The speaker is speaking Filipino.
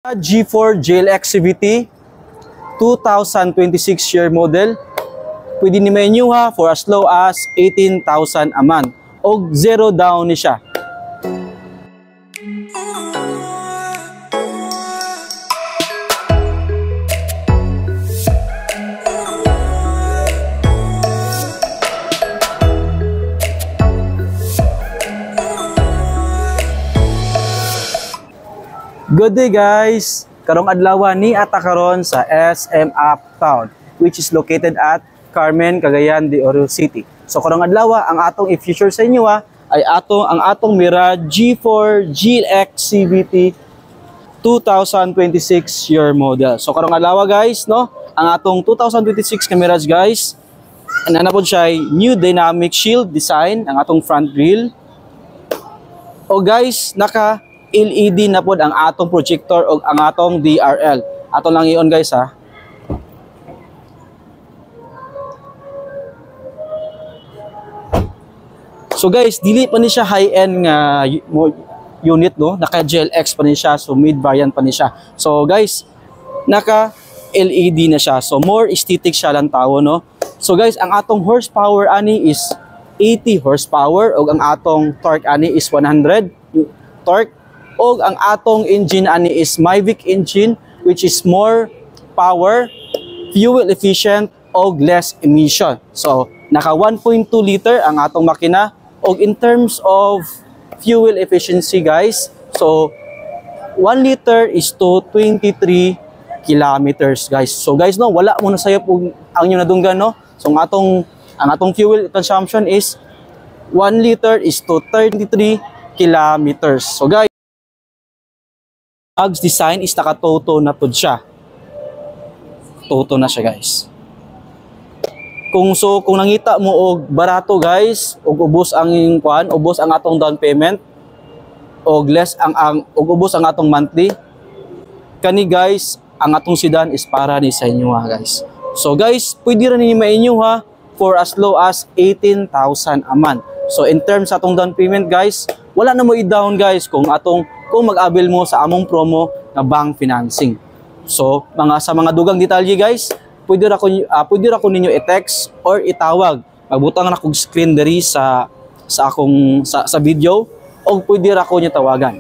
G4 JLX CVT 2026 year model. Pwede ni menu ha for as low as 18,000 a month. O zero down ni siya. Good day guys! Karong adlaw ni ata karon sa SM Uptown, which is located at Carmen, Cagayan de Oro City. So karong adlaw ang atong i-feature sa inyo ay ang atong Mirage G4 JLX CVT 2026 year model. So karong adlaw guys, no, ang atong 2026 ka Mirage guys, ana po siya new dynamic shield design ang atong front grille. O guys, naka LED na po ang atong projector o ang atong DRL. Ato lang i-on guys ha. So guys, dili pa ni siya high-end nga unit no, naka JLX pa ni siya, so mid variant pa ni siya. So guys, naka LED na siya. So more aesthetic siya lang tawo no. So guys, ang atong horsepower ani is 80 horsepower o ang atong torque ani is 100 torque. O ang atong engine ani is Mavic engine, which is more power, fuel efficient o less emission. So naka 1.2 liter ang atong makina. O in terms of fuel efficiency guys, so 1 liter is to 23 kilometers guys. So guys no, wala mo na sayop ang inyong nadunggan no. So ang atong fuel consumption is 1 liter is to 33 kilometers. So guys, Mag's design is naka-toto na po siya. Toto na siya guys. Kung nangita mo og barato guys, og ubos ang ubos ang atong down payment, og less ubos ang atong monthly. Kani guys, ang atong sedan is para ni sa inyo guys. So guys, pwede ra ni mainyo for as low as 18,000 a month. So in terms sa atong down payment guys, wala na mo i-down guys kung mag-avail mo sa among promo na bank financing. So sa mga dugang detalye guys, pwede ra ko ninyo i-text or itawag. Magbutang na kog screen diri sa video o pwede ra ko niyo tawagan.